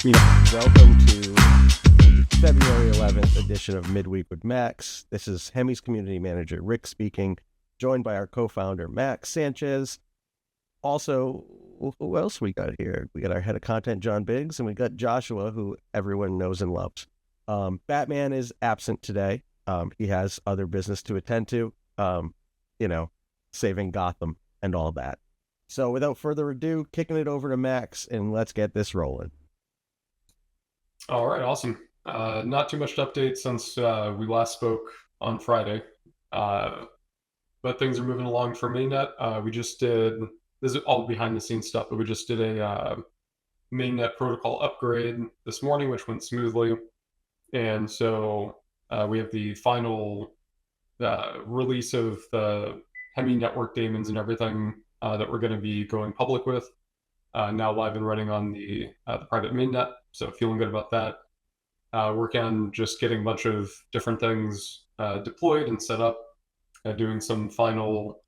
Welcome to the February 11th edition of Midweek with Max. This is Hemi's community manager, Rick, speaking, joined by our co-founder, Max Sanchez. Also, who else we got here? We got our head of content, John Biggs, and we got Joshua, who everyone knows and loves. Batman is absent today. He has other business to attend to, saving Gotham and all that. So without further ado, kicking it over to Max, and let's get this rolling. All right, awesome. Not too much to update since we last spoke on Friday, but things are moving along for Mainnet. We just did, this is all behind the scenes stuff, but we just did a Mainnet protocol upgrade this morning, which went smoothly. And so we have the final release of the Hemi network daemons and everything that we're going to be going public with, now live and running on the private mainnet. So feeling good about that. Working on just getting a bunch of different things deployed and set up, doing some final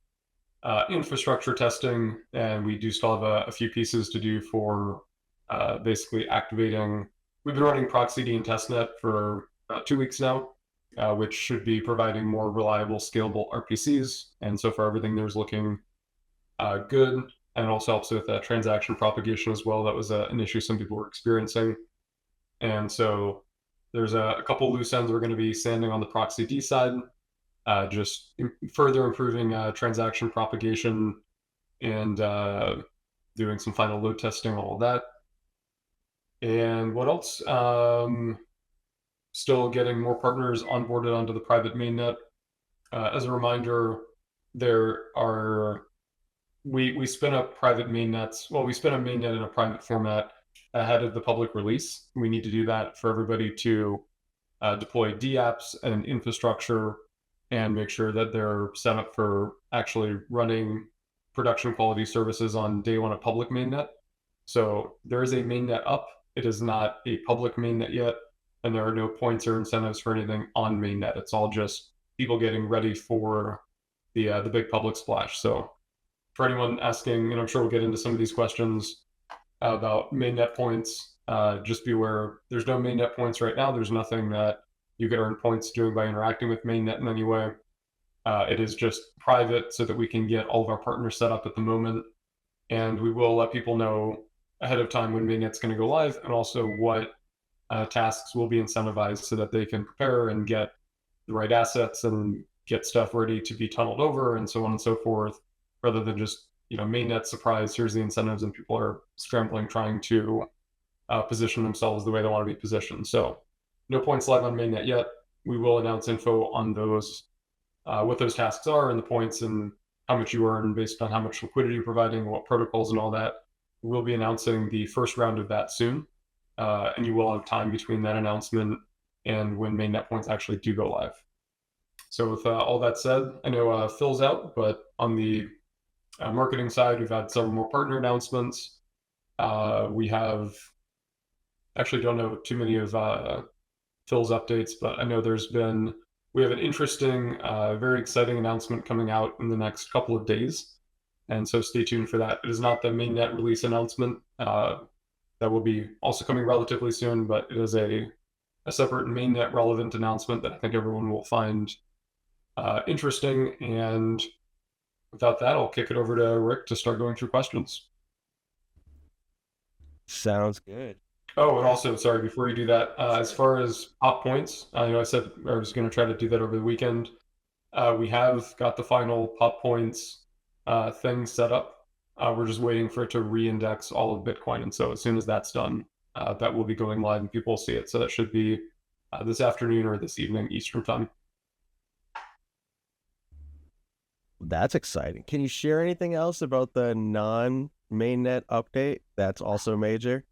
infrastructure testing, and we do still have a few pieces to do for basically activating. We've been running Proxyd and testnet for about 2 weeks now, which should be providing more reliable, scalable RPCs. And so far, everything there's looking good, and it also helps with transaction propagation as well. That was an issue some people were experiencing. And so there's a couple loose ends we're going to be sanding on the Proxyd side, just further improving transaction propagation and doing some final load testing, all of that. And what else? Still getting more partners onboarded onto the private mainnet. As a reminder, we spin up private mainnets. Well, we spin a mainnet in a private format ahead of the public release. We need to do that for everybody to deploy DApps and infrastructure and make sure that they're set up for actually running production quality services on day one of public mainnet. So there is a mainnet up. It is not a public mainnet yet, and there are no points or incentives for anything on mainnet. It's all just people getting ready for the big public splash. So for anyone asking, and I'm sure we'll get into some of these questions about mainnet points, just be aware there's no mainnet points right now. There's nothing that you can earn points doing by interacting with mainnet in any way. It is just private so that we can get all of our partners set up at the moment. And we will let people know ahead of time when mainnet's going to go live, and also what tasks will be incentivized so that they can prepare and get the right assets and get stuff ready to be tunneled over and so on and so forth, rather than just, mainnet surprise, here's the incentives, and people are scrambling trying to position themselves the way they want to be positioned. So no points live on mainnet yet. We will announce info on those, what those tasks are and the points and how much you earn based on how much liquidity you're providing, what protocols and all that. We'll be announcing the first round of that soon. And you will have time between that announcement and when mainnet points actually do go live. So with all that said, I know Phil's out, but on the marketing side, we've had several more partner announcements. We have, actually don't know too many of Phil's updates, but I know we have an interesting, very exciting announcement coming out in the next couple of days. And so stay tuned for that. It is not the mainnet release announcement. That will be also coming relatively soon, but it is a separate mainnet relevant announcement that I think everyone will find interesting. And without that, I'll kick it over to Rick to start going through questions. Sounds good. Oh, and also, sorry, before you do that, as far as pop points, I said I was going to try to do that over the weekend. We have got the final pop points thing set up. We're just waiting for it to re-index all of Bitcoin. And so as soon as that's done, that will be going live and people will see it. So that should be this afternoon or this evening, Eastern time. That's exciting. Can you share anything else about the non-mainnet update that's also major?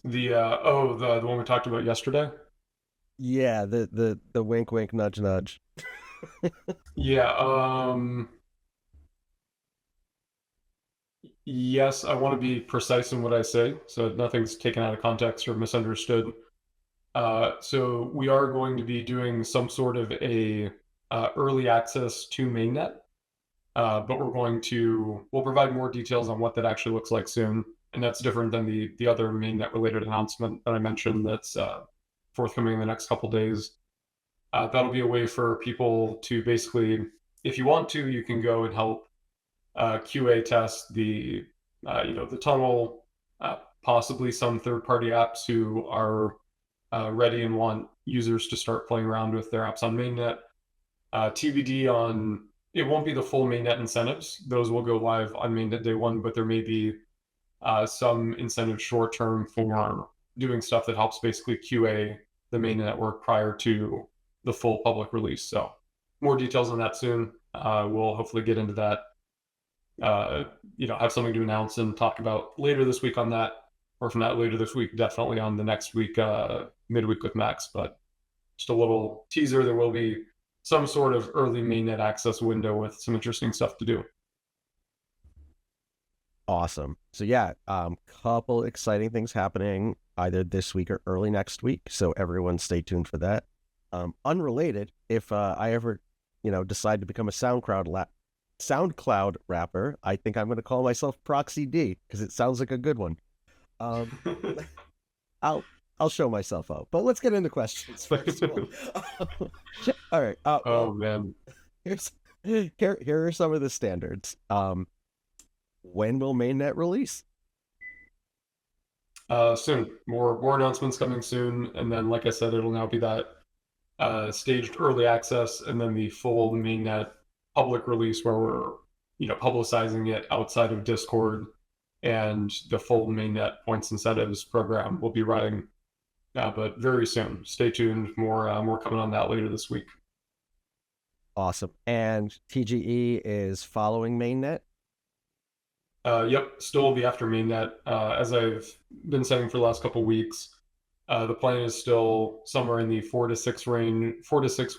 The one we talked about yesterday? Yeah, the wink wink nudge nudge. Yeah, yes, I want to be precise in what I say, so nothing's taken out of context or misunderstood. So we are going to be doing some sort of a early access to mainnet, but we'll provide more details on what that actually looks like soon. and that's different than the other mainnet related announcement that I mentioned that's forthcoming in the next couple days. That'll be a way for people to basically, if you want to, you can go and help QA test the the tunnel, possibly some third-party apps who are ready and want users to start playing around with their apps on mainnet. TBD on, it won't be the full mainnet incentives; those will go live on mainnet day one, but there may be some incentive short term for doing stuff that helps basically QA the main network prior to the full public release. So more details on that soon. We'll hopefully get into that. Have something to announce and talk about later this week on that, or if not later this week, definitely on the next week, midweek with Max. But just a little teaser, there will be some sort of early mainnet access window with some interesting stuff to do. Awesome. So yeah, couple exciting things happening either this week or early next week. So everyone stay tuned for that. Unrelated, if I ever, decide to become a SoundCloud rapper, I think I'm going to call myself Proxyd because it sounds like a good one. I'll show myself out, but let's get into questions first of all. All right. Oh man. Here are some of the standards. When will mainnet release? Soon. More announcements coming soon, and then, like I said, it'll now be that staged early access, and then the full mainnet public release where we're publicizing it outside of Discord, and the full mainnet points incentives program will be running. But very soon. Stay tuned. More coming on that later this week. Awesome. And TGE is following mainnet? Yep, still will be after mainnet. As I've been saying for the last couple of weeks, the plan is still somewhere in the 4 to 6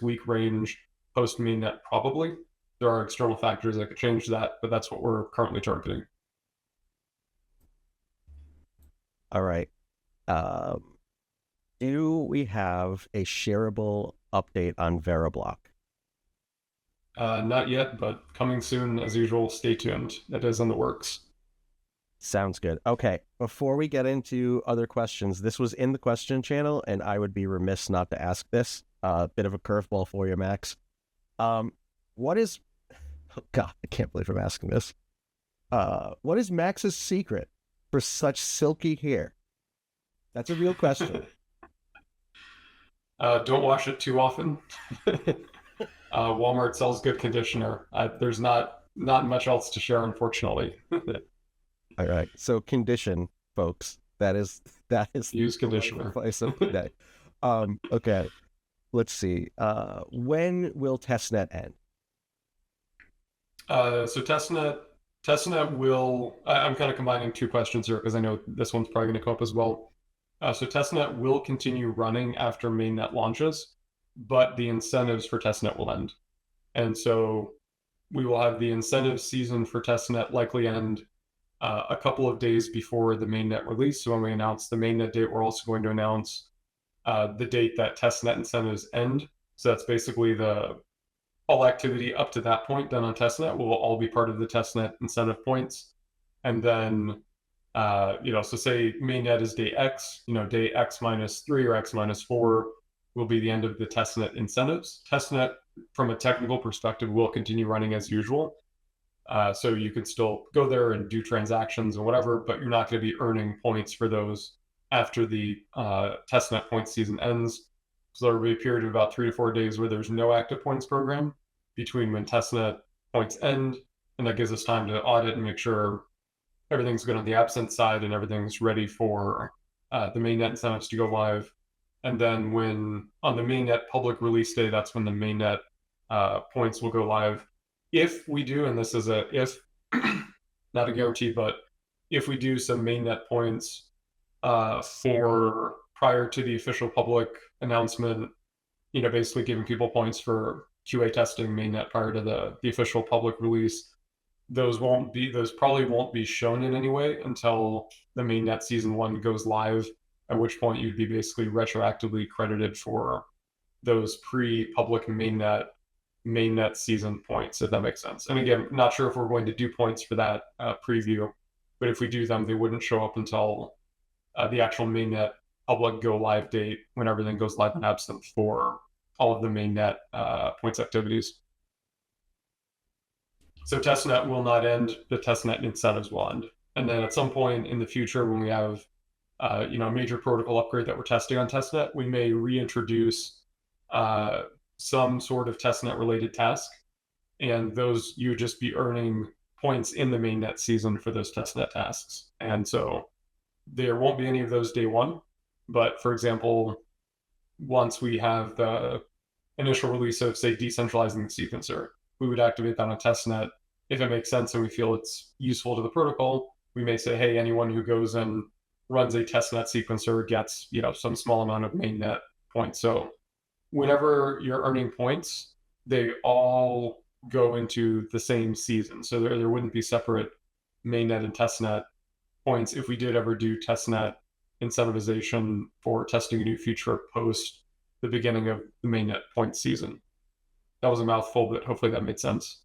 week range post mainnet. Probably there are external factors that could change that, but that's what we're currently targeting. All right. Do we have a shareable update on Veriblock? Not yet, but coming soon as usual. Stay tuned. It is in the works. Sounds good. Okay, before we get into other questions, this was in the question channel, and I would be remiss not to ask this. Bit of a curveball for you, Max. What is... Oh, God, I can't believe I'm asking this. What is Max's secret for such silky hair? That's a real question. Don't wash it too often. Walmart sells good conditioner. There's not much else to share, unfortunately. All right. So condition, folks. That is use conditioner. Today. Okay. Let's see. When will testnet end? So testnet will. I'm kind of combining two questions here because I know this one's probably going to come up as well. So testnet will continue running after mainnet launches, but the incentives for testnet will end. And so we will have the incentive season for testnet likely end a couple of days before the mainnet release. So when we announce the mainnet date, we're also going to announce the date that testnet incentives end. So that's basically all activity up to that point done on testnet will all be part of the testnet incentive points. And then, so say mainnet is day X, day X minus 3 or X minus 4 will be the end of the testnet incentives. Testnet, from a technical perspective, will continue running as usual. So you could still go there and do transactions and whatever, but you're not going to be earning points for those after the testnet point season ends. So there will be a period of about 3 to 4 days where there's no active points program between when testnet points end, and that gives us time to audit and make sure everything's good on the absent side and everything's ready for the mainnet incentives to go live. And then when on the mainnet public release day, that's when the mainnet points will go live. If we do, and this is a if, not a guarantee, but if we do some mainnet points for prior to the official public announcement, basically giving people points for QA testing mainnet prior to the official public release, those probably won't be shown in any way until the mainnet season 1 goes live, at which point you'd be basically retroactively credited for those pre-public mainnet season points, if that makes sense. And again, not sure if we're going to do points for that preview, But if we do them, they wouldn't show up until the actual mainnet public go live date when everything goes live in Absinthe for all of the mainnet points activities. So testnet will not end, the testnet incentives will end. And then at some point in the future, when we have a major protocol upgrade that we're testing on testnet, we may reintroduce some sort of testnet related task, and those you would just be earning points in the mainnet season for those testnet tasks. And so there won't be any of those day one, but for example, once we have the initial release of, say, decentralizing the sequencer, we would activate that on testnet. If it makes sense and we feel it's useful to the protocol, we may say, hey, anyone who goes and runs a testnet sequencer gets some small amount of mainnet points. So whenever you're earning points, they all go into the same season. So there wouldn't be separate mainnet and testnet points if we did ever do testnet incentivization for testing a new feature post the beginning of the mainnet point season. That was a mouthful, but hopefully that made sense.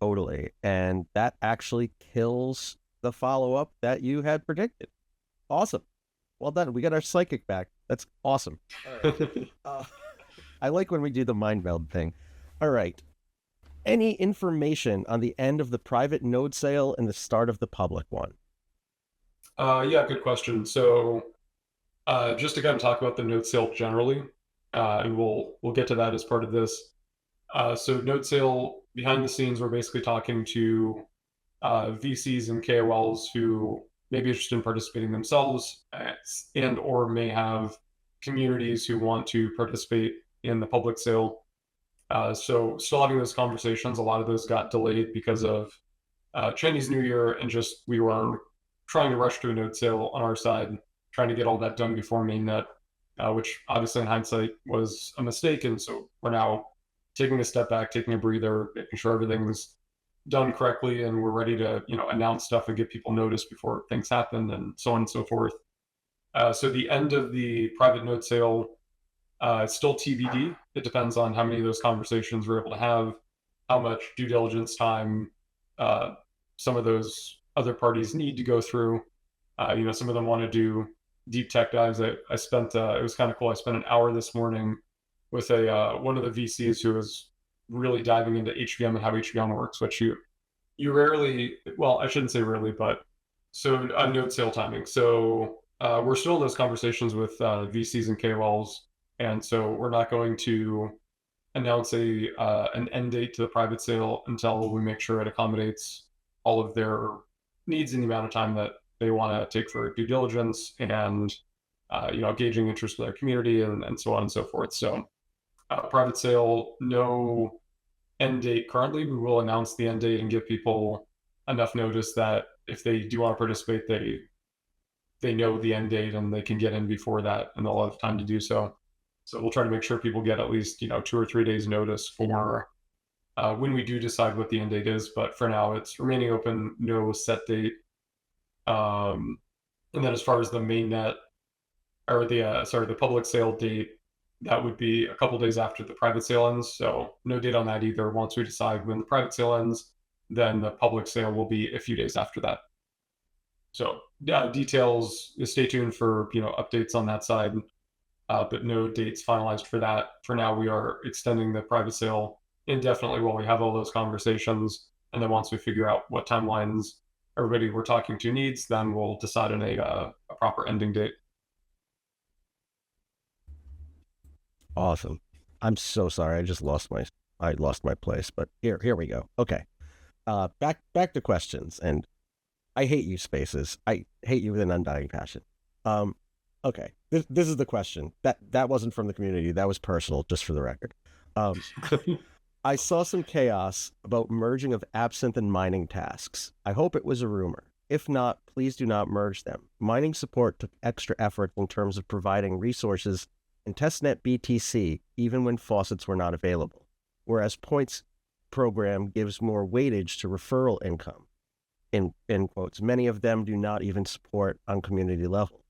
Totally. And that actually kills the follow-up that you had predicted. Awesome. Well done. We got our psychic back. That's awesome. I like when we do the mind meld thing. All right. Any information on the end of the private node sale and the start of the public one? Yeah, good question. So just to kind of talk about the node sale generally, and we'll get to that as part of this. So node sale, behind the scenes, we're basically talking to VCs and KOLs who may be interested in participating themselves and or may have communities who want to participate in the public sale. So still having those conversations. A lot of those got delayed because of Chinese New Year, and just we were trying to rush to a node sale on our side, trying to get all that done before mainnet, which obviously in hindsight was a mistake. And so we're now taking a step back, taking a breather, making sure everything's done correctly, and we're ready to announce stuff and give people notice before things happen, and so on and so forth. So the end of the private node sale is still TBD. It depends on how many of those conversations we're able to have, how much due diligence time some of those other parties need to go through. Some of them want to do deep tech dives. I spent it was kind of cool. I spent an hour this morning with one of the VCs who was really diving into HVM and how HVM works, which you rarely, well, I shouldn't say rarely, but so node sale timing. So we're still in those conversations with VCs and KOLs, and so we're not going to announce an end date to the private sale until we make sure it accommodates all of their needs in the amount of time that they want to take for due diligence and gauging interest in their community and so on and so forth. So private sale, no end date currently. We will announce the end date and give people enough notice that if they do want to participate, they know the end date and they can get in before that, and they'll have time to do so. So we'll try to make sure people get at least 2 or 3 days notice for when we do decide what the end date is. But for now, it's remaining open, no set date. And then as far as the mainnet or the public sale date, that would be a couple days after the private sale ends. So no date on that either. Once we decide when the private sale ends, then the public sale will be a few days after that. So details, stay tuned for updates on that side, but no dates finalized for that. For now, we are extending the private sale indefinitely while we have all those conversations, and then once we figure out what timelines everybody we're talking to needs, then we'll decide on a proper ending date. Awesome. I'm so sorry. I just lost my place, but here we go. Okay. Back to questions, and I hate you, Spaces. I hate you with an undying passion. Okay. This is the question. That wasn't from the community. That was personal, just for the record. I saw some chaos about merging of Absinthe and mining tasks. I hope it was a rumor. If not, please do not merge them. Mining support took extra effort in terms of providing resources and testnet BTC even when faucets were not available, whereas points program gives more weightage to referral income. In quotes, many of them do not even support on community level.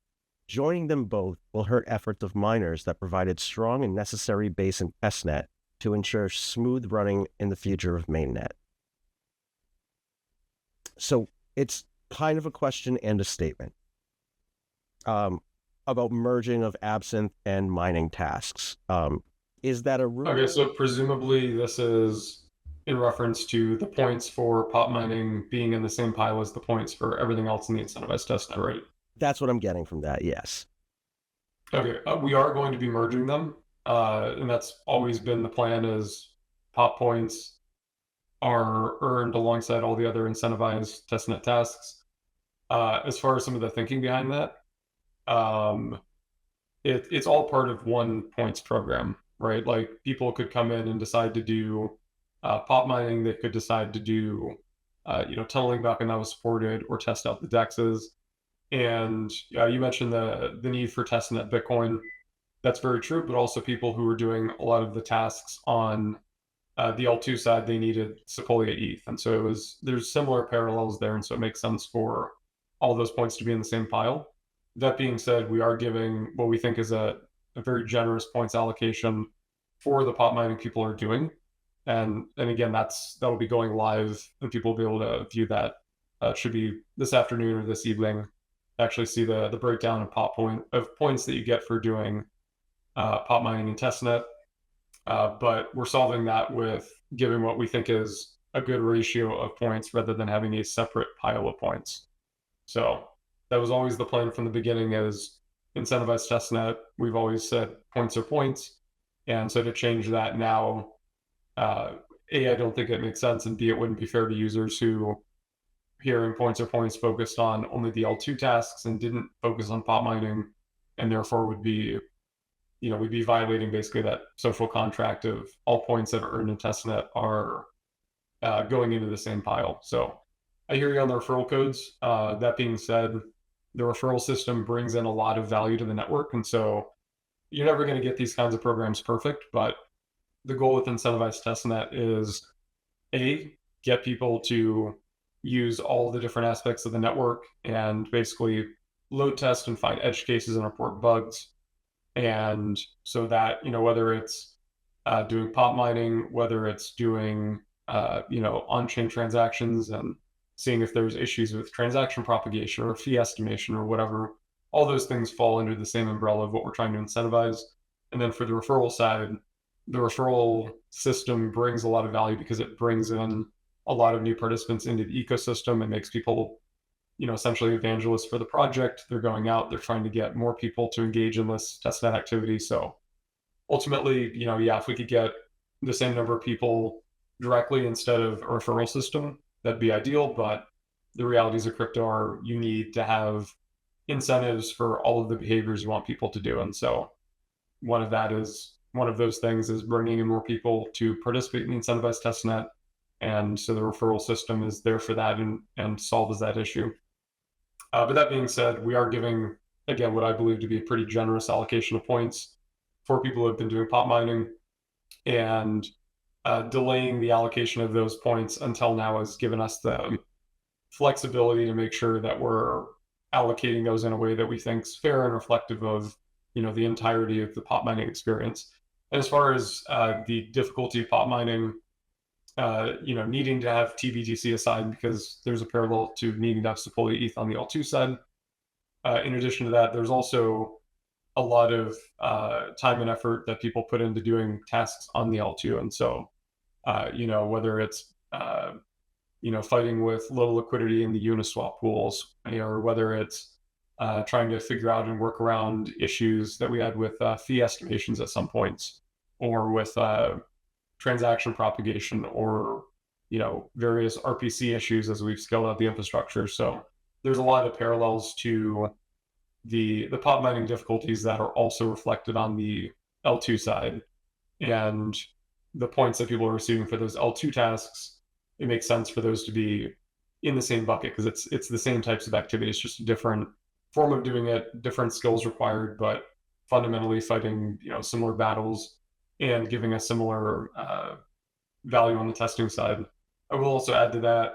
Joining them both will hurt efforts of miners that provided strong and necessary base and testnet to ensure smooth running in the future of mainnet. So it's kind of a question and a statement about merging of absinthe and mining tasks. Is that a rumor? Okay, so presumably this is in reference to the points for pot mining being in the same pile as the points for everything else in the incentivized testnet, right? That's what I'm getting from that, yes. Okay, we are going to be merging them, and that's always been the plan. Is pot points are earned alongside all the other incentivized testnet tasks. As far as some of the thinking behind that, um, it's all part of one points program, right? Like people could come in and decide to do pot mining. They could decide to do, tunneling back and that was supported, or test out the dexes. And you mentioned the need for testnet Bitcoin. That's very true, but also people who were doing a lot of the tasks on the L2 side, they needed Sequoia ETH. And so there's similar parallels there. And so it makes sense for all those points to be in the same pile. That being said, we are giving what we think is a very generous points allocation for the pot mining people are doing. And again, that'll be going live and people will be able to view that. It should be this afternoon or this evening. Actually see the breakdown of points that you get for doing pot mining and testnet. But we're solving that with giving what we think is a good ratio of points rather than having a separate pile of points. So that was always the plan from the beginning. As incentivized testnet, we've always said points are points. And so to change that now, A, I don't think it makes sense, and B, it wouldn't be fair to users who hearing points are points focused on only the L2 tasks and didn't focus on pot mining, and therefore would be we'd be violating basically that social contract of all points that are earned in testnet are going into the same pile. So I hear you on the referral codes. That being said, the referral system brings in a lot of value to the network. And so you're never going to get these kinds of programs perfect, but the goal with incentivized testnet is get people to use all the different aspects of the network and basically load test and find edge cases and report bugs. And so that, whether it's doing pot mining, whether it's doing, on-chain transactions and seeing if there's issues with transaction propagation or fee estimation or whatever, all those things fall under the same umbrella of what we're trying to incentivize. And then for the referral side, the referral system brings a lot of value because it brings in a lot of new participants into the ecosystem and makes people essentially evangelists for the project. They're going out, they're trying to get more people to engage in this testnet activity. So ultimately, if we could get the same number of people directly instead of a referral system, that'd be ideal. But the realities of crypto are you need to have incentives for all of the behaviors you want people to do. And so one of those things is bringing in more people to participate in the incentivized testnet. And so the referral system is there for that and solves that issue. But that being said, we are giving, again, what I believe to be a pretty generous allocation of points for people who have been doing pot mining, and delaying the allocation of those points until now has given us the flexibility to make sure that we're allocating those in a way that we think is fair and reflective of, the entirety of the pot mining experience. And as far as the difficulty of pot mining, needing to have TBTC aside because there's a parallel to needing to have Sequoia ETH on the L2 side. In addition to that, there's also a lot of time and effort that people put into doing tasks on the L2. And so, whether it's, fighting with low liquidity in the Uniswap pools, or whether it's trying to figure out and work around issues that we had with fee estimations at some points, or with transaction propagation, or various RPC issues as we've scaled out the infrastructure. So there's a lot of parallels to the pot mining difficulties that are also reflected on the L2 side, and the points that people are receiving for those L2 tasks. It makes sense for those to be in the same bucket because it's the same types of activities, just a different form of doing it, different skills required, but fundamentally fighting similar battles and giving a similar value on the testing side. I will also add to that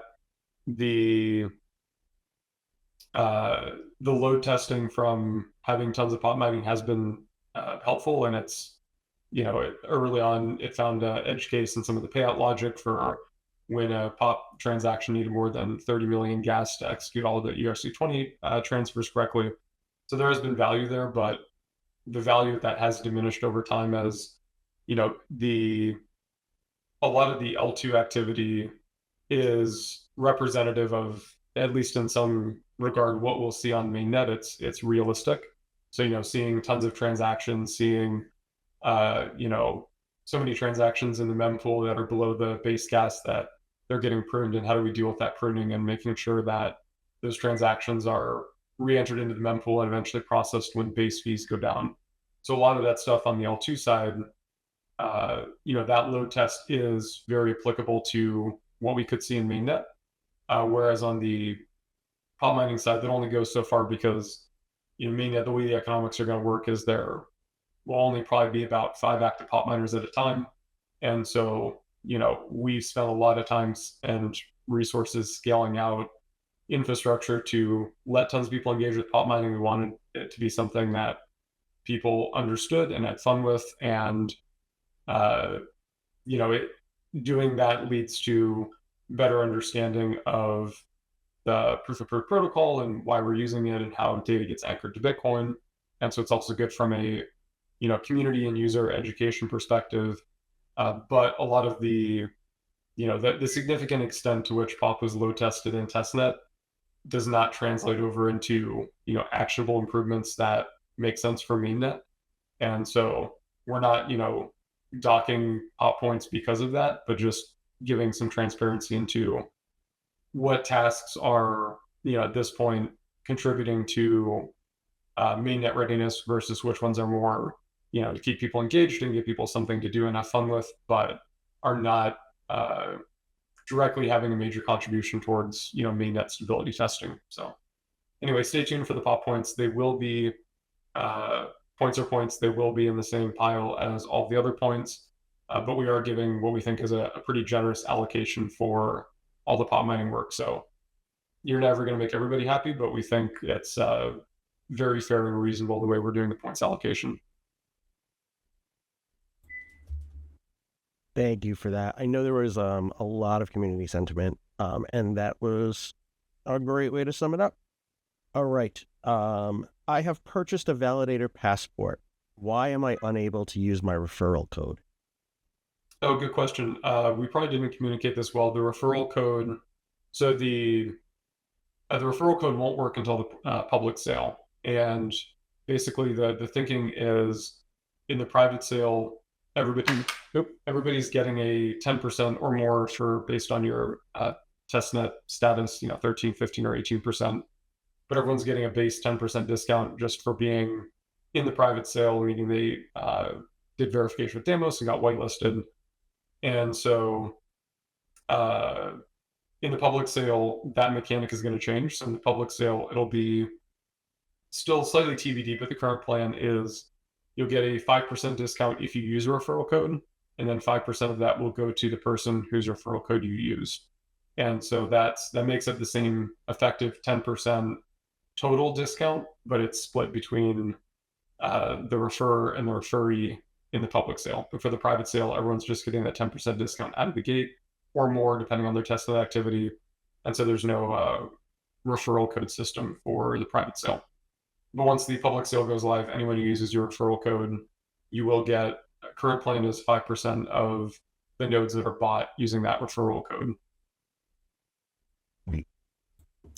the load testing from having tons of pot mining has been helpful, and it's early on it found edge case and some of the payout logic for when a pop transaction needed more than 30 million gas to execute all of the ERC20 transfers correctly. So there has been value there, but the value of that has diminished over time as, a lot of the L2 activity is representative of, at least in some regard, what we'll see on mainnet. It's realistic. So, seeing tons of transactions, seeing, so many transactions in the mempool that are below the base gas that they're getting pruned, and how do we deal with that pruning and making sure that those transactions are re-entered into the mempool and eventually processed when base fees go down. So a lot of that stuff on the L2 side, that load test is very applicable to what we could see in mainnet. Whereas on the pop mining side, that only goes so far because, mainnet, the way the economics are going to work is there will only probably be about 5 active pop miners at a time. And so, we've spent a lot of time and resources scaling out infrastructure to let tons of people engage with pop mining. We wanted it to be something that people understood and had fun with. And, doing that leads to better understanding of the proof of work protocol and why we're using it and how data gets anchored to Bitcoin. And so it's also good from a, community and user education perspective. But a lot of the significant extent to which POP was load tested in testnet does not translate over into, actionable improvements that make sense for mainnet. And so we're not, docking POP points because of that, but just giving some transparency into what tasks are, at this point contributing to mainnet readiness versus which ones are more, to keep people engaged and give people something to do and have fun with, but are not directly having a major contribution towards, mainnet stability testing. So anyway, stay tuned for the pop points. They will be points are points. They will be in the same pile as all the other points, but we are giving what we think is a pretty generous allocation for all the pop mining work. So you're never going to make everybody happy, but we think it's very fair and reasonable the way we're doing the points allocation. Thank you for that. I know there was a lot of community sentiment, and that was a great way to sum it up. All right. I have purchased a validator passport. Why am I unable to use my referral code? Oh, good question. We probably didn't communicate this well. The referral code, so the referral code won't work until the public sale. And basically the thinking is in the private sale, everybody's getting a 10% or more for based on your testnet status, 13, 15, or 18%. But everyone's getting a base 10% discount just for being in the private sale, meaning they did verification with Deimos and got whitelisted. And so in the public sale, that mechanic is going to change. So in the public sale, it'll be still slightly TBD, but the current plan is you'll get a 5% discount if you use a referral code, and then 5% of that will go to the person whose referral code you use. And so that makes it the same effective 10% total discount, but it's split between the referrer and the referee in the public sale. But for the private sale, everyone's just getting that 10% discount out of the gate or more, depending on their testnet activity. And so there's no referral code system for the private sale. But once the public sale goes live, anyone who uses your referral code, you will get, current plan is 5% of the nodes that are bought using that referral code.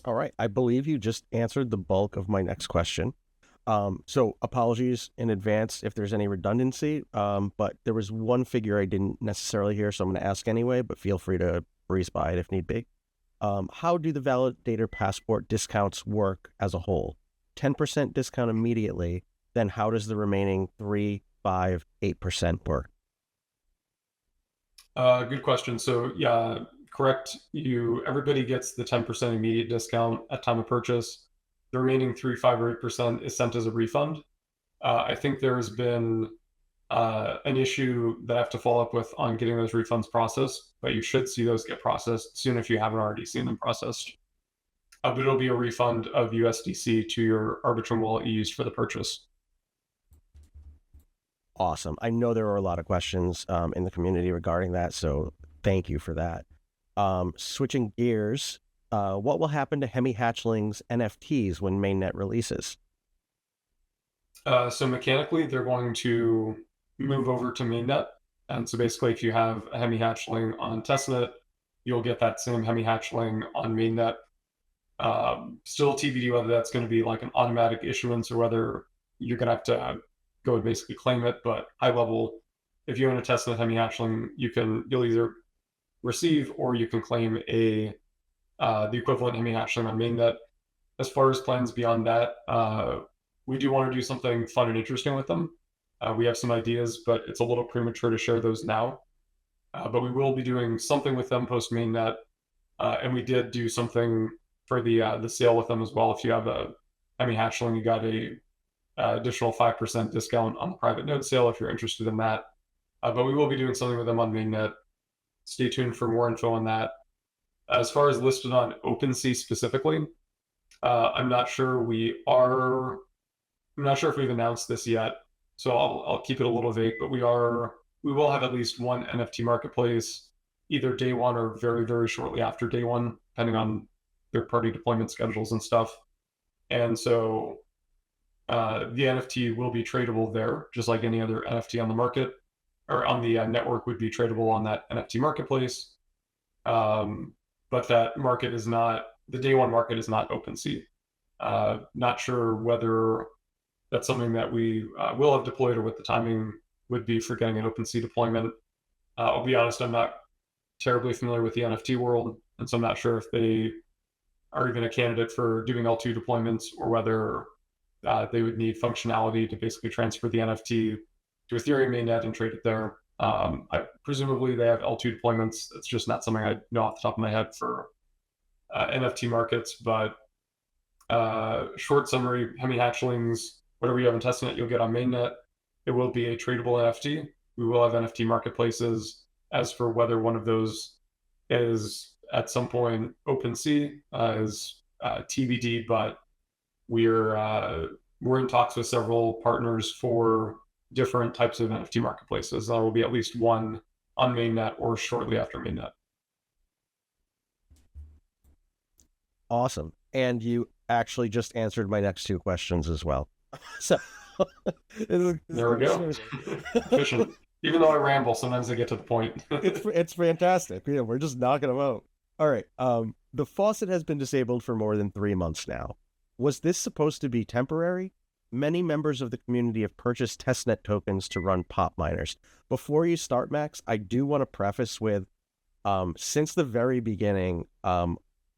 All right. I believe you just answered the bulk of my next question. So apologies in advance if there's any redundancy, but there was one figure I didn't necessarily hear, so I'm going to ask anyway, but feel free to breeze by it if need be. How do the validator passport discounts work as a whole? 10% discount immediately, then how does the remaining 3, 5, 8% work? Good question. So yeah, correct. Everybody gets the 10% immediate discount at time of purchase. The remaining 3, 5, or 8% is sent as a refund. I think there has been an issue that I have to follow up with on getting those refunds processed, but you should see those get processed soon if you haven't already seen them processed. But it'll be a refund of USDC to your Arbitrum wallet you used for the purchase. Awesome. I know there were a lot of questions in the community regarding that, so thank you for that. Switching gears, what will happen to Hemi Hatchling's NFTs when Mainnet releases? So mechanically, they're going to move over to Mainnet. And so basically, if you have a Hemi hatchling on testnet, you'll get that same Hemi hatchling on Mainnet. Still TBD whether that's going to be like an automatic issuance or whether you're going to have to go and basically claim it. But high level, if you own a testnet Hemi hatchling, you'll either receive or you can claim the equivalent Hemi hatchling on Mainnet. As far as plans beyond that, we do want to do something fun and interesting with them. We have some ideas, but it's a little premature to share those now. But we will be doing something with them post mainnet, and we did do something for the sale with them as well. If you have a Hemi hatchling, you got a additional 5% discount on the private node sale if you're interested in that. But we will be doing something with them on mainnet. Stay tuned for more info on that. As far as listed on OpenSea specifically, I'm not sure I'm not sure if we've announced this yet, so I'll keep it a little vague. But we will have at least one NFT marketplace, either day one or very, very shortly after day one, depending on third-party deployment schedules and stuff. And so the NFT will be tradable there, just like any other NFT on the market or on the network would be tradable on that NFT marketplace. But that market is not, the day one market is not OpenSea. Not sure whether that's something that we will have deployed or what the timing would be for getting an OpenSea deployment. I'll be honest, I'm not terribly familiar with the NFT world, and so I'm not sure if they are even a candidate for doing L2 deployments or whether they would need functionality to basically transfer the NFT to Ethereum mainnet and trade it there. Presumably they have L2 deployments. It's just not something I know off the top of my head for NFT markets. But short summary, Hemi hatchlings, whatever you have in testnet, you'll get on mainnet. It will be a tradable NFT. We will have NFT marketplaces. As for whether one of those is at some point OpenSea is TBD, but we're in talks with several partners for different types of NFT marketplaces. There will be at least one on mainnet or shortly after mainnet. Awesome. And you actually just answered my next two questions as well. So there we go. Efficient. Even though I ramble, sometimes I get to the point. It's fantastic. Yeah, we're just knocking them out. All right. The faucet has been disabled for more than 3 months now. Was this supposed to be temporary? Many members of the community have purchased testnet tokens to run pop miners. Before you start, Max, I do want to preface with, since the very beginning,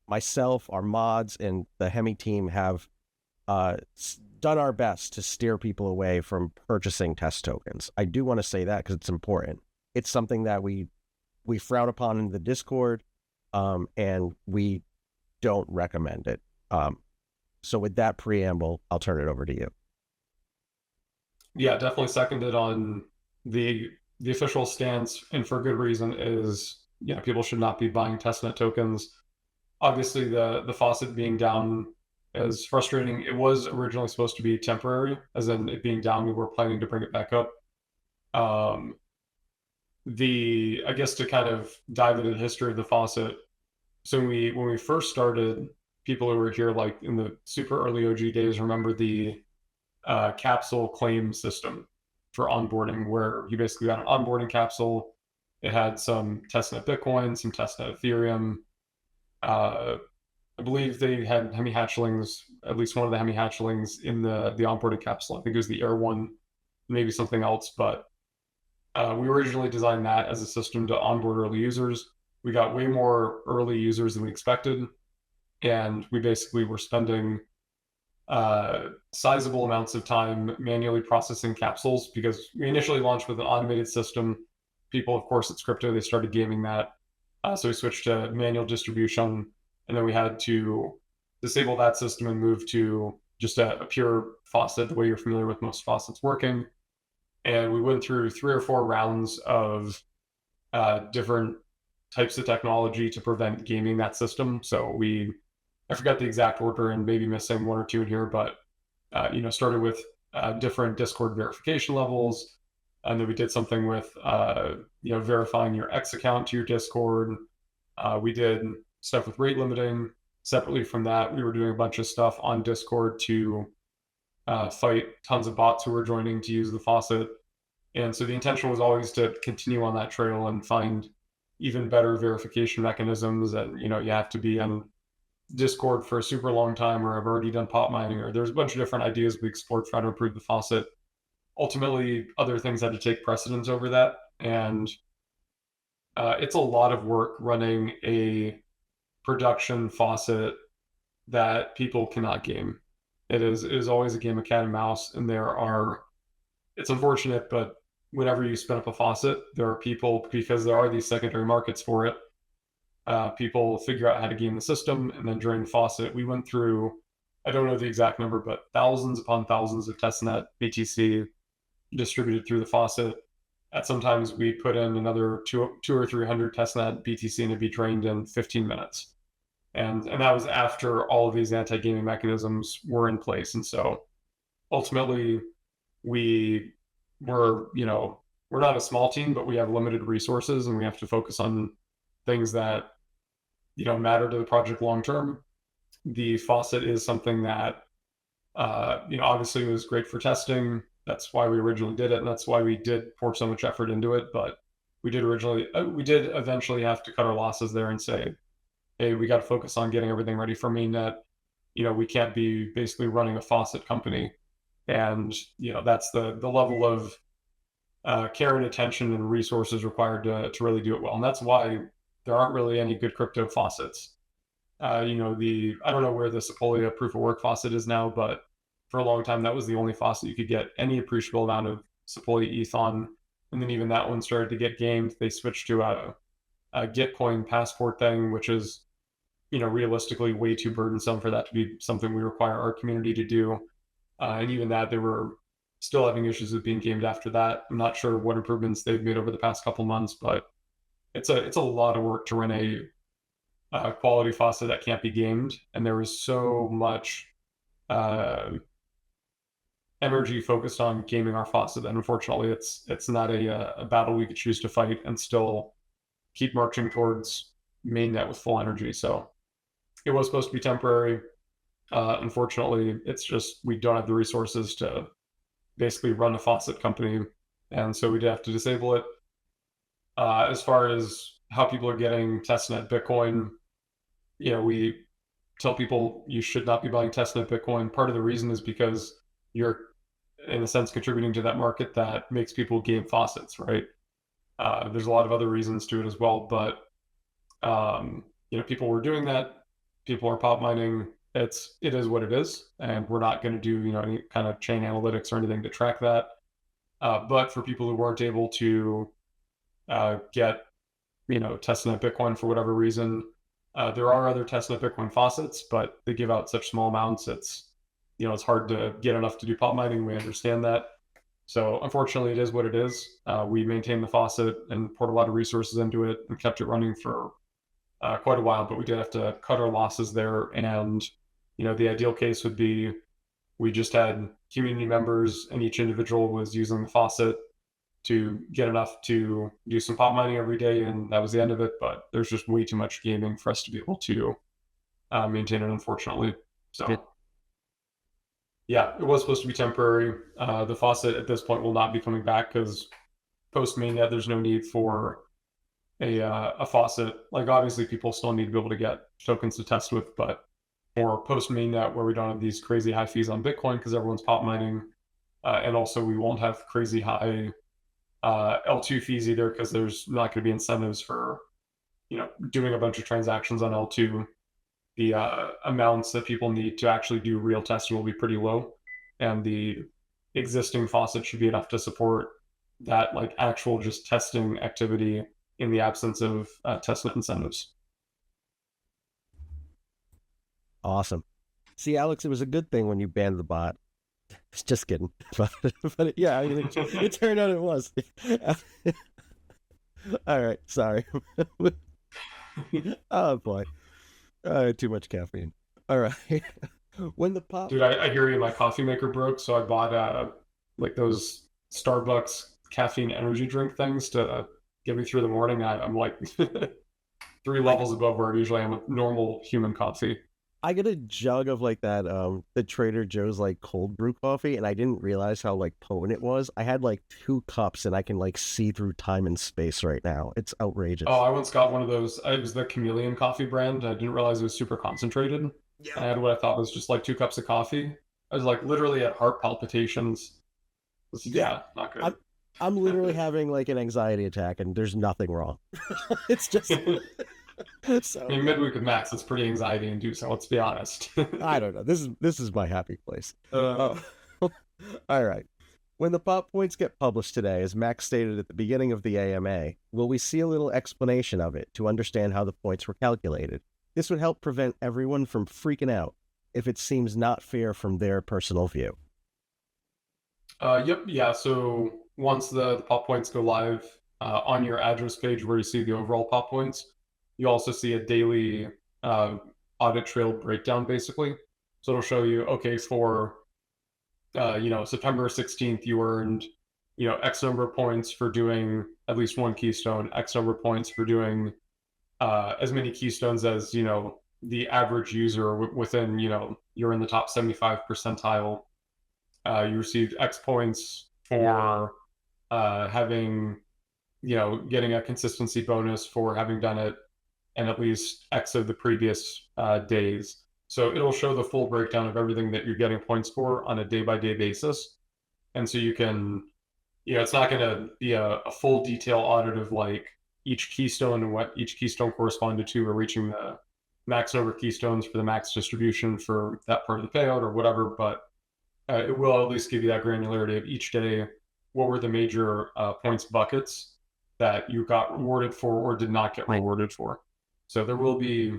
myself, our mods, and the Hemi team have done our best to steer people away from purchasing test tokens. I do want to say that because it's important. It's something that we frown upon in the Discord, and we don't recommend it. So with that preamble, I'll turn it over to you. Yeah, definitely seconded on the official stance, and for good reason, is people should not be buying testnet tokens. Obviously, the faucet being down is frustrating. It was originally supposed to be temporary, as in it being down, we were planning to bring it back up. I guess to kind of dive into the history of the faucet. So when we first started, people who were here like in the super early OG days remember the capsule claim system for onboarding, where you basically got an onboarding capsule. It had some testnet Bitcoin, some testnet Ethereum. I believe they had Hemi hatchlings, at least one of the Hemi hatchlings in the onboarding capsule. I think it was the Air one, maybe something else, but we originally designed that as a system to onboard early users. We got way more early users than we expected, and we basically were spending sizable amounts of time manually processing capsules because we initially launched with an automated system. People, of course, it's crypto, they started gaming that. So we switched to manual distribution, and then we had to disable that system and move to just a pure faucet, the way you're familiar with most faucets working. And we went through 3 or 4 rounds of different types of technology to prevent gaming that system. So I forgot the exact order and maybe missing 1 or 2 in here, but started with different Discord verification levels, and then we did something with verifying your X account to your Discord. We did stuff with rate limiting. Separately from that, we were doing a bunch of stuff on Discord to fight tons of bots who were joining to use the faucet. And so the intention was always to continue on that trail and find even better verification mechanisms. And, you have to be on Discord for a super long time, or I've already done pop mining, or there's a bunch of different ideas we explored trying to improve the faucet. Ultimately, other things had to take precedence over that. And it's a lot of work running a production faucet that people cannot game. It is always a game of cat and mouse, and it's unfortunate, but whenever you spin up a faucet, there are people, because there are these secondary markets for it, people figure out how to game the system, and then during the faucet, we went through, I don't know the exact number, but thousands upon thousands of testnet BTC distributed through the faucet. At sometimes we put in another two or 300 testnet BTC, and it'd be drained in 15 minutes. And that was after all of these anti-gaming mechanisms were in place. And so ultimately, we're not a small team, but we have limited resources, and we have to focus on things that matter to the project long term. The faucet is something that obviously was great for testing. That's why we originally did it, and that's why we did pour so much effort into it. But we did eventually have to cut our losses there and say, hey, we got to focus on getting everything ready for mainnet. We can't be basically running a faucet company. And that's the level of care and attention and resources required to really do it well. And that's why there aren't really any good crypto faucets. I don't know where the Sepolia proof of work faucet is now, but for a long time that was the only faucet you could get any appreciable amount of Sepolia ETH on. And then even that one started to get gamed. They switched to a Gitcoin passport thing, which is realistically way too burdensome for that to be something we require our community to do. And even that, they were still having issues with being gamed after that. I'm not sure what improvements they've made over the past couple months, but it's a lot of work to run a quality faucet that can't be gamed. And there was so much energy focused on gaming our faucet that unfortunately it's not a battle we could choose to fight and still keep marching towards mainnet with full energy. So it was supposed to be temporary. Unfortunately, it's just we don't have the resources to basically run a faucet company, and so we did have to disable it. As far as how people are getting testnet Bitcoin, we tell people you should not be buying testnet Bitcoin. Part of the reason is because you're, in a sense, contributing to that market that makes people game faucets, right? There's a lot of other reasons to it as well, but people were doing that. People are pop mining. It is what it is, and we're not going to do any kind of chain analytics or anything to track that. But for people who weren't able to get testnet Bitcoin for whatever reason, there are other testnet Bitcoin faucets, but they give out such small amounts. It's hard to get enough to do pop mining. We understand that. So unfortunately, it is what it is. We maintained the faucet and poured a lot of resources into it and kept it running for quite a while, but we did have to cut our losses there. And the ideal case would be we just had community members, and each individual was using the faucet to get enough to do some pop mining every day, and that was the end of it. But there's just way too much gaming for us to be able to maintain it, unfortunately. So yeah, it was supposed to be temporary. The faucet at this point will not be coming back because post mainnet, there's no need for a faucet. Like obviously, people still need to be able to get tokens to test with, but for post mainnet, where we don't have these crazy high fees on Bitcoin because everyone's pop mining, and also we won't have crazy high L2 fees either because there's not going to be incentives for doing a bunch of transactions on L2. The amounts that people need to actually do real testing will be pretty low, and the existing faucet should be enough to support that actual just testing activity in the absence of testnet incentives. Awesome. See, Alex, it was a good thing when you banned the bot. Just kidding. But yeah, I mean, it turned out it was. All right. Sorry. Oh, boy. Too much caffeine. All right. When the pop... Dude, I hear you. My coffee maker broke, so I bought those Starbucks caffeine energy drink things to get me through the morning. I'm like 3 I levels above where I usually am with normal human coffee. I get a jug of like that the Trader Joe's like cold brew coffee, and I didn't realize how like potent it was. I had like 2 cups and I can like see through time and space right now. It's Oh, outrageous. I once got one of those. It was the Chameleon coffee brand. I didn't realize it was super concentrated. I Yep. had what I thought was just like 2 cups of coffee. I was like literally at heart palpitations. Yeah. Yeah, not I'm good. I'm literally having like an anxiety attack and there's nothing wrong. It's just I so mean, midweek with Max, it's pretty anxiety inducing, let's be honest. I don't know. This is my happy place. Oh. All right. When the pop points get published today, as Max stated at the beginning of the AMA, will we see a little explanation of it to understand how the points were calculated? This would help prevent everyone from freaking out if it seems not fair from their personal view. Yep, yeah. So once the pop points go live on your address page where you see the overall pop points, you also see a daily uh, audit trail breakdown basically. So it'll show you, okay, for September 16th, you earned, X number of points for doing at least one keystone, X number of points for doing as many keystones as, the average user within, you're in the top 75 percentile. You received X points for having, getting a consistency bonus for having done it and at least X of the previous days. So it'll show the full breakdown of everything that you're getting points for on a day by day basis. And so you can, it's not going to be a full detail audit of like each keystone and what each keystone corresponded to or reaching the max number of keystones for the max distribution for that part of the payout or whatever. But it will at least give you that granularity of each day. What were the major points buckets that you got rewarded for or did not get rewarded for? So there will be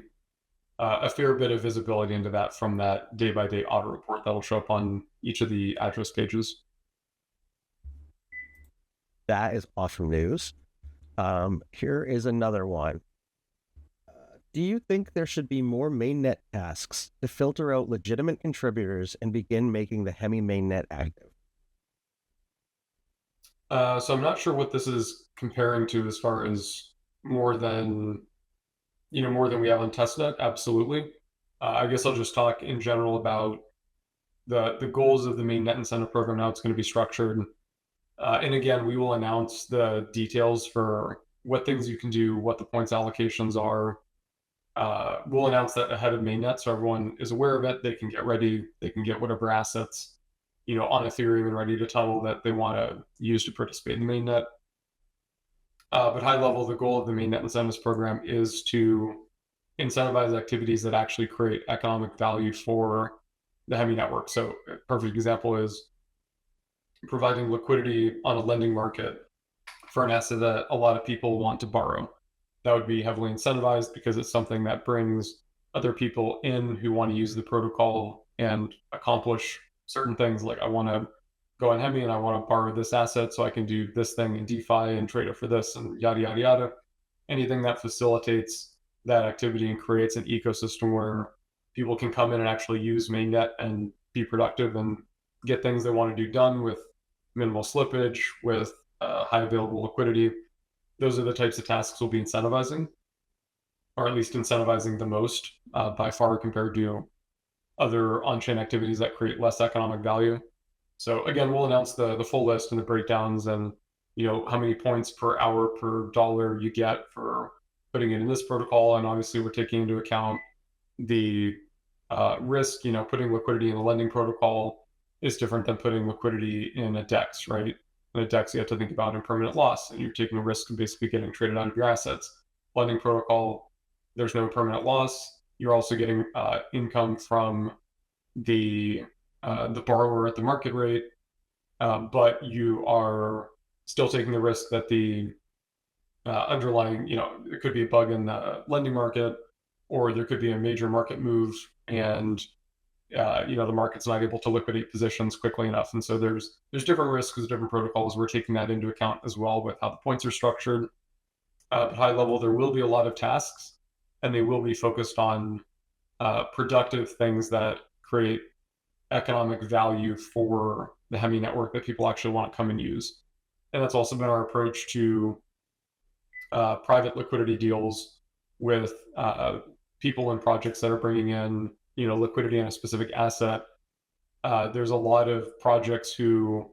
a fair bit of visibility into that from that day by day audit report that'll show up on each of the address pages. That is awesome news. Here is another one. Do you think there should be more mainnet tasks to filter out legitimate contributors and begin making the Hemi mainnet active? So I'm not sure what this is comparing to as far as more than more than we have on testnet. Absolutely. I guess I'll just talk in general about the goals of the mainnet incentive program. Now it's going to be structured, and again, we will announce the details for what things you can do, what the points allocations are. We'll announce that ahead of mainnet, so everyone is aware of it. They can get ready. They can get whatever assets, on Ethereum and ready to tunnel that they want to use to participate in the mainnet. But high level, the goal of the mainnet incentives program is to incentivize activities that actually create economic value for the Hemi network. So a perfect example is providing liquidity on a lending market for an asset that a lot of people want to borrow. That would be heavily incentivized because it's something that brings other people in who want to use the protocol and accomplish certain things. Like I want to go on Hemi and I want to borrow this asset so I can do this thing in DeFi and trade it for this and yada, yada, yada. Anything that facilitates that activity and creates an ecosystem where people can come in and actually use mainnet and be productive and get things they want to do done with minimal slippage, with high available liquidity. Those are the types of tasks we'll be incentivizing, or at least incentivizing the most by far compared to other on-chain activities that create less economic value. So again, we'll announce the full list and the breakdowns and how many points per hour per dollar you get for putting it in this protocol. And obviously we're taking into account the risk, putting liquidity in the lending protocol is different than putting liquidity in a DEX, right? In a DEX, you have to think about impermanent loss, and you're taking a risk of basically getting traded out of your assets. Lending protocol, there's no permanent loss. You're also getting income from the borrower at the market rate, but you are still taking the risk that the underlying, it could be a bug in the lending market, or there could be a major market move, and the market's not able to liquidate positions quickly enough. And so there's different risks with different protocols. We're taking that into account as well with how the points are structured. At high level, there will be a lot of tasks, and they will be focused on productive things that create economic value for the Hemi network that people actually want to come and use. And that's also been our approach to private liquidity deals with people and projects that are bringing in, liquidity on a specific asset. There's a lot of projects who,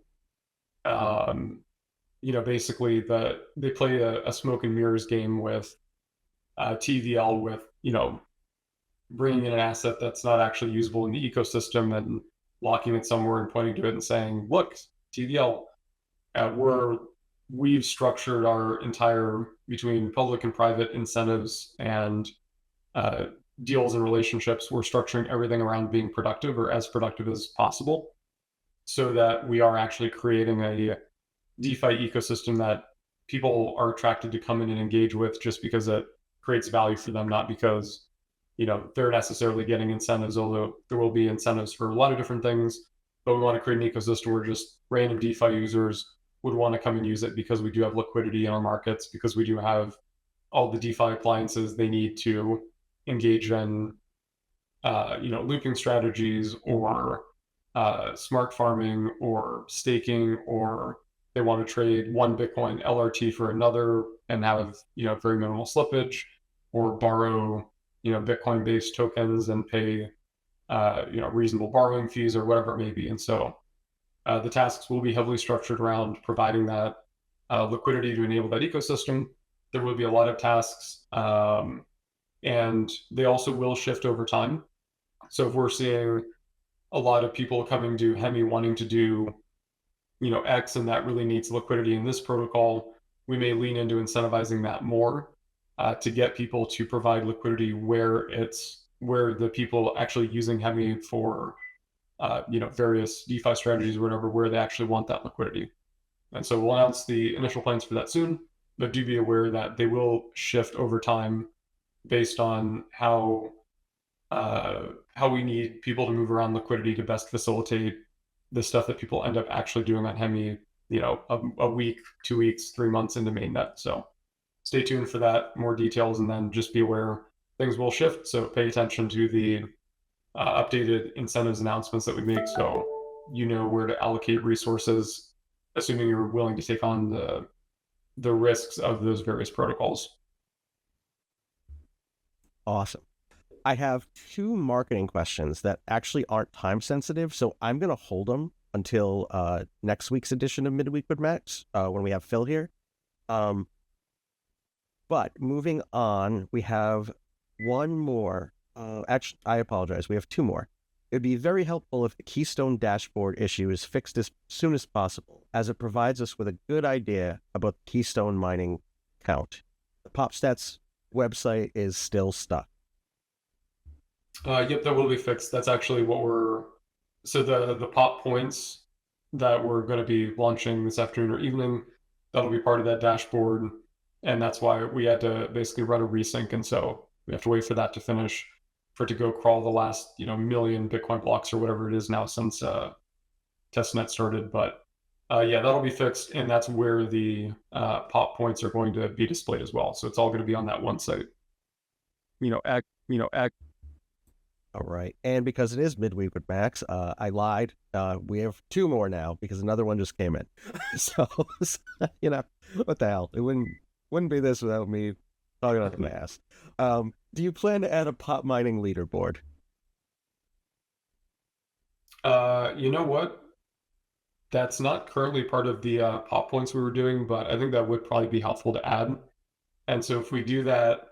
basically they play a smoke and mirrors game with TVL, with bringing in an asset that's not actually usable in the ecosystem and locking it somewhere and pointing to it and saying, "Look, TVL, we've structured our entire between public and private incentives and uh, deals and relationships. We're structuring everything around being productive or as productive as possible, so that we are actually creating a DeFi ecosystem that people are attracted to come in and engage with just because it creates value for them, not because they're necessarily getting incentives, although there will be incentives for a lot of different things. But we want to create an ecosystem where just random DeFi users would want to come and use it because we do have liquidity in our markets, because we do have all the DeFi appliances they need to engage in, looping strategies, or smart farming, or staking, or they want to trade one Bitcoin LRT for another and have very minimal slippage, or borrow Bitcoin based tokens and pay reasonable borrowing fees or whatever it may be. And so the tasks will be heavily structured around providing that liquidity to enable that ecosystem. There will be a lot of tasks, and they also will shift over time. So if we're seeing a lot of people coming to Hemi wanting to do X, and that really needs liquidity in this protocol, we may lean into incentivizing that more to get people to provide liquidity where the people actually using Hemi for various DeFi strategies or whatever, where they actually want that liquidity. And so we'll announce the initial plans for that soon, but do be aware that they will shift over time based on how we need people to move around liquidity to best facilitate the stuff that people end up actually doing on Hemi, a week, 2 weeks, 3 months into mainnet. So stay tuned for that, more details, and then just be aware things will shift. So pay attention to the updated incentives announcements that we make, so you know where to allocate resources, assuming you're willing to take on the risks of those various protocols. Awesome. I have two marketing questions that actually aren't time sensitive, so I'm going to hold them until next week's edition of Midweek with Max, when we have Phil here. But moving on, we have one more. Actually, I apologize. We have two more. It would be very helpful if the Keystone dashboard issue is fixed as soon as possible, as it provides us with a good idea about the Keystone mining count. The PopStats website is still stuck. Yep, that will be fixed. That's actually so the pop points that we're going to be launching this afternoon or evening, that'll be part of that dashboard. And that's why we had to basically run a resync. And so we have to wait for that to finish, for it to go crawl the last, million Bitcoin blocks or whatever it is now since testnet started. But yeah, that'll be fixed. And that's where the pop points are going to be displayed as well. So it's all going to be on that one site. All right. And because it is Midweek with Max, I lied. We have two more now because another one just came in. So, what the hell? It wouldn't be this without me talking out the ass. Do you plan to add a pop mining leaderboard? You know what? That's not currently part of the pop points we were doing, but I think that would probably be helpful to add. And so if we do that,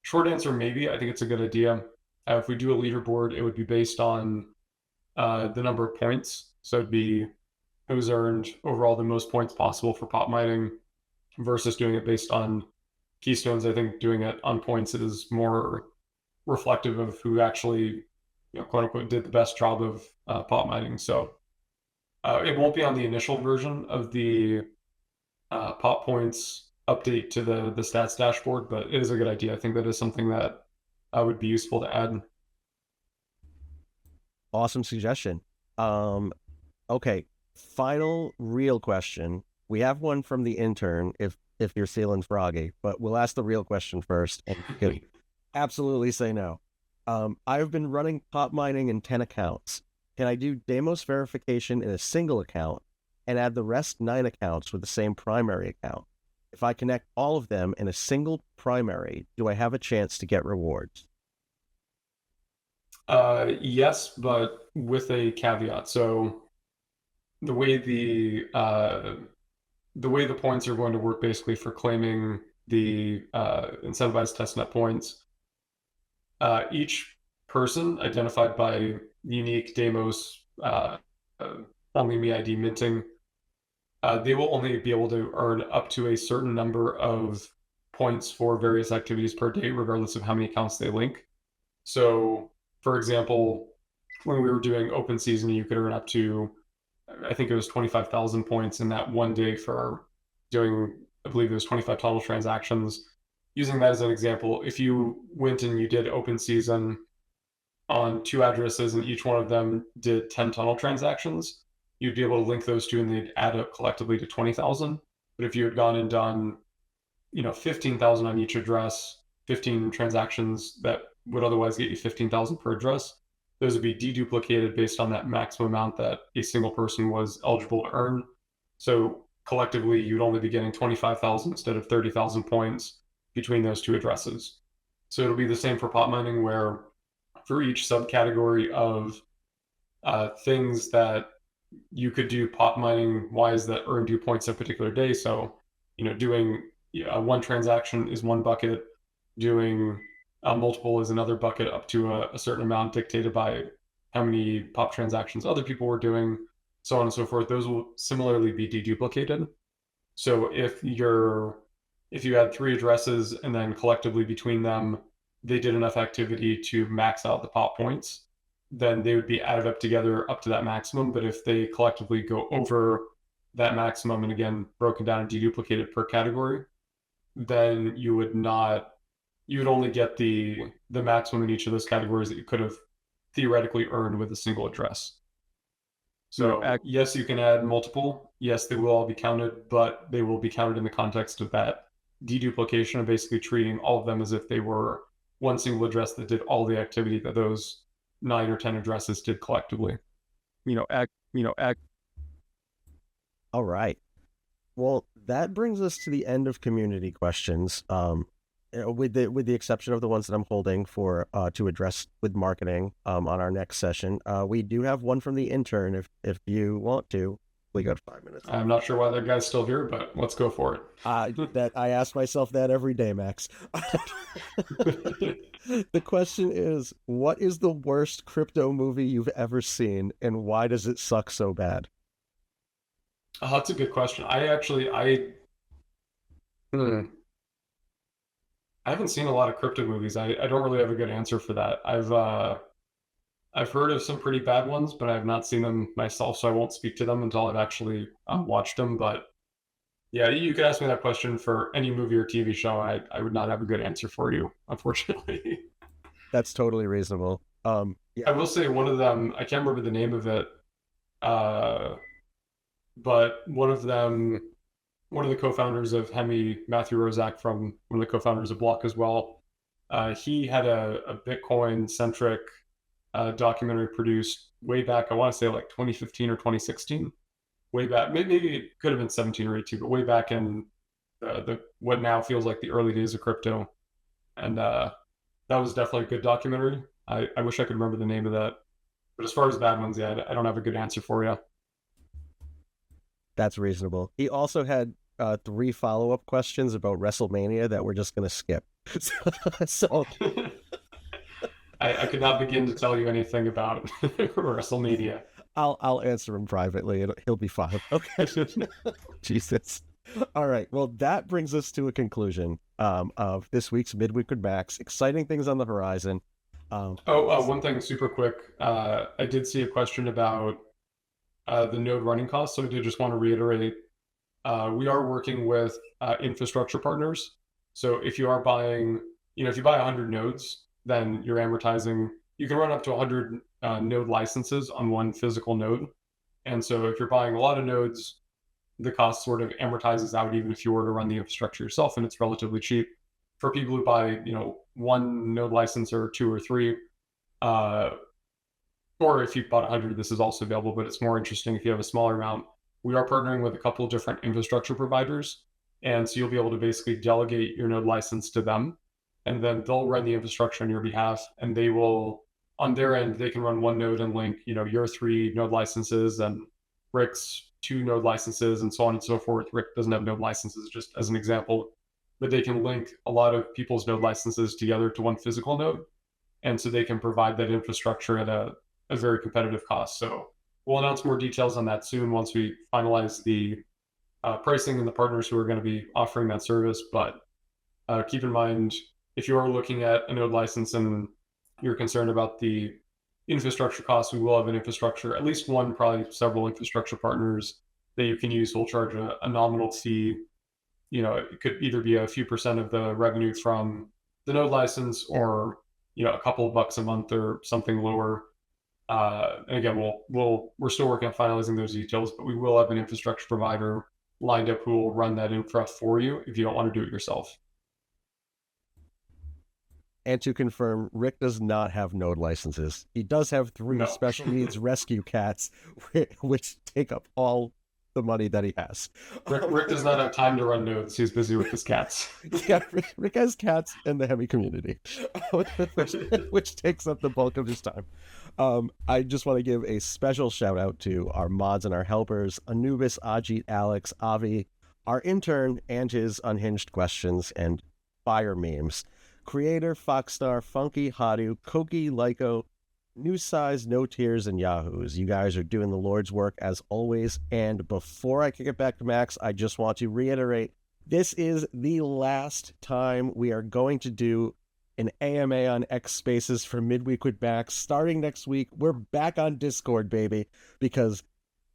short answer, maybe. I think it's a good idea. If we do a leaderboard, it would be based on the number of points. So it'd be who's earned overall the most points possible for pop mining versus doing it based on keystones. I think doing it on points is more reflective of who actually, quote unquote, did the best job of pop mining. So it won't be on the initial version of the pop points update to the stats dashboard, but it is a good idea. I think that is something that would be useful to add. Awesome suggestion. Okay, final real question. We have one from the intern if you're feeling froggy, but we'll ask the real question first, and you can absolutely say no. I've been running pop mining in 10 accounts. Can I do Deimos verification in a single account and add the rest 9 accounts with the same primary account? If I connect all of them in a single primary, do I have a chance to get rewards? Yes, but with a caveat. So the way the way the points are going to work basically for claiming the incentivized testnet points, each person identified by unique demos only me ID minting, they will only be able to earn up to a certain number of points for various activities per day, regardless of how many accounts they link. So, for example, when we were doing open season, you could earn up to, I think it was 25,000 points in that one day for doing, I believe it was 25 total transactions. Using that as an example, if you went and you did open season on two addresses and each one of them did 10 tunnel transactions, you'd be able to link those two and they'd add up collectively to 20,000. But if you had gone and done, 15,000 on each address, 15 transactions that would otherwise get you 15,000 per address, those would be deduplicated based on that maximum amount that a single person was eligible to earn. So collectively, you'd only be getting 25,000 instead of 30,000 points between those two addresses. So it'll be the same for pot mining, where for each subcategory of things that you could do pot mining wise that earned you points a particular day. So, doing one transaction is one bucket, doing multiple is another bucket up to a certain amount dictated by how many pop transactions other people were doing, so on and so forth. Those will similarly be deduplicated. So if you had three addresses and then collectively between them they did enough activity to max out the pop points, then they would be added up together up to that maximum. But if they collectively go over that maximum, and again broken down and deduplicated per category, then you would only get the maximum in each of those categories that you could have theoretically earned with a single address. So yes, you can add multiple. Yes, they will all be counted, but they will be counted in the context of that deduplication of basically treating all of them as if they were one single address that did all the activity that those 9 or 10 addresses did collectively. All right. Well, that brings us to the end of community questions. With the exception of the ones that I'm holding for to address with marketing on our next session. We do have one from the intern if you want to. We got 5 minutes. I'm not sure why that guy's still here, but let's go for it. That I ask myself that every day, Max. The question is, what is the worst crypto movie you've ever seen, and why does it suck so bad? That's a good question. I haven't seen a lot of crypto movies. I don't really have a good answer for that. I've heard of some pretty bad ones, but I have not seen them myself, so I won't speak to them until I've actually watched them. But yeah, you could ask me that question for any movie or TV show. I would not have a good answer for you, unfortunately. That's totally reasonable. Yeah. I will say one of them, I can't remember the name of it, but one of the co-founders of Hemi, Matthew Rozak, from one of the co-founders of Block as well, he had a Bitcoin-centric documentary produced way back, I want to say like 2015 or 2016, way back, maybe it could have been 17 or 18, but way back in the what now feels like the early days of crypto. And that was definitely a good documentary. I wish I could remember the name of that. But as far as bad ones, yeah, I don't have a good answer for you. That's reasonable. He also had 3 follow-up questions about WrestleMania that we're just going to skip. So I could not begin to tell you anything about WrestleMania. I'll answer him privately and he'll be fine. Okay. Jesus. All right. Well, that brings us to a conclusion of this week's Midweek with Max. Exciting things on the horizon. One thing super quick. I did see a question about the node running costs. So I did just want to reiterate, we are working with infrastructure partners. So if you are buying, if you buy 100 nodes, then you're amortizing, you can run up to 100 node licenses on one physical node. And so if you're buying a lot of nodes, the cost sort of amortizes out even if you were to run the infrastructure yourself, and it's relatively cheap. For people who buy, one node license or 2 or 3, or if you bought 100, this is also available, but it's more interesting if you have a smaller amount. We are partnering with a couple of different infrastructure providers, And so you'll be able to basically delegate your node license to them, and then they'll run the infrastructure on your behalf, and they will, on their end, they can run one node and link, your 3 node licenses and Rick's 2 node licenses and so on and so forth. Rick doesn't have node licenses, just as an example, but they can link a lot of people's node licenses together to one physical node. And so they can provide that infrastructure at a very competitive cost. So we'll announce more details on that soon once we finalize the pricing and the partners who are going to be offering that service. But keep in mind, if you are looking at a node license and you're concerned about the infrastructure costs, we will have an infrastructure, at least one, probably several infrastructure partners that you can use will charge a nominal fee. It could either be a few percent of the revenue from the node license, or a couple of bucks a month or something lower. And again, we're still working on finalizing those details, but we will have an infrastructure provider lined up who will run that infra for you if you don't want to do it yourself. And to confirm, Rick does not have node licenses. He does have 3 special needs rescue cats, which take up all the money that he has. Rick does not have time to run nodes. He's busy with his cats. Yeah, Rick has cats in the Hemi community, which takes up the bulk of his time. I just want to give a special shout out to our mods and our helpers, Anubis, Ajit, Alex, Avi, our intern, and his unhinged questions and fire memes. Creator, Foxstar, Funky, Hadu, Koki, Lyco, New Size, No Tears, and Yahoos. You guys are doing the Lord's work as always. And before I kick it back to Max, I just want to reiterate, this is the last time we are going to do an AMA on X Spaces for Midweek with Max. Starting next week, we're back on Discord, baby, because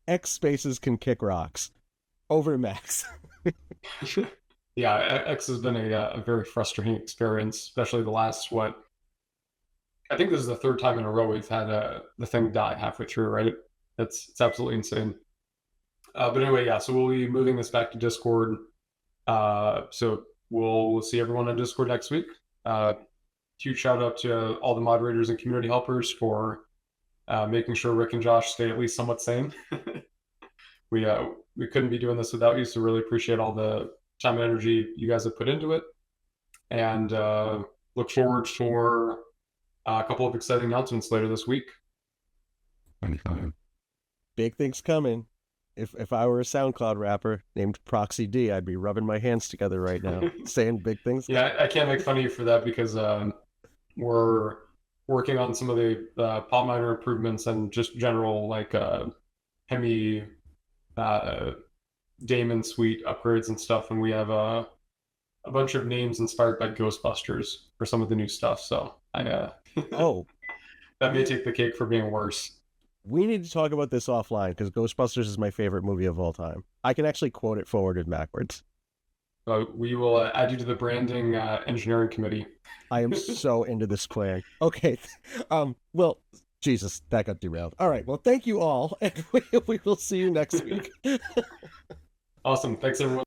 X Spaces can kick rocks. Over to Max. Yeah, X has been a very frustrating experience, especially the last, I think this is the 3rd time in a row we've had the thing die halfway through, right? It's absolutely insane. But anyway, yeah, so we'll be moving this back to Discord. So we'll see everyone on Discord next week. Huge shout out to all the moderators and community helpers for making sure Rick and Josh stay at least somewhat sane. We couldn't be doing this without you, so really appreciate all the time and energy you guys have put into it, and look forward for a couple of exciting announcements later this week. Big things coming. If I were a SoundCloud rapper named Proxyd, I'd be rubbing my hands together right now, saying big things. Yeah, I can't make fun of you for that because we're working on some of the pop miner improvements and just general Hemi daemon suite upgrades and stuff, and we have a bunch of names inspired by Ghostbusters for some of the new stuff. So that may take the cake for being worse. We need to talk about this offline because Ghostbusters is my favorite movie of all time. I can actually quote it forward and backwards. We will add you to the branding engineering committee. I am so into this plan. Okay. Well, Jesus, that got derailed. All right. Well, thank you all, and we will see you next week. Awesome. Thanks, everyone.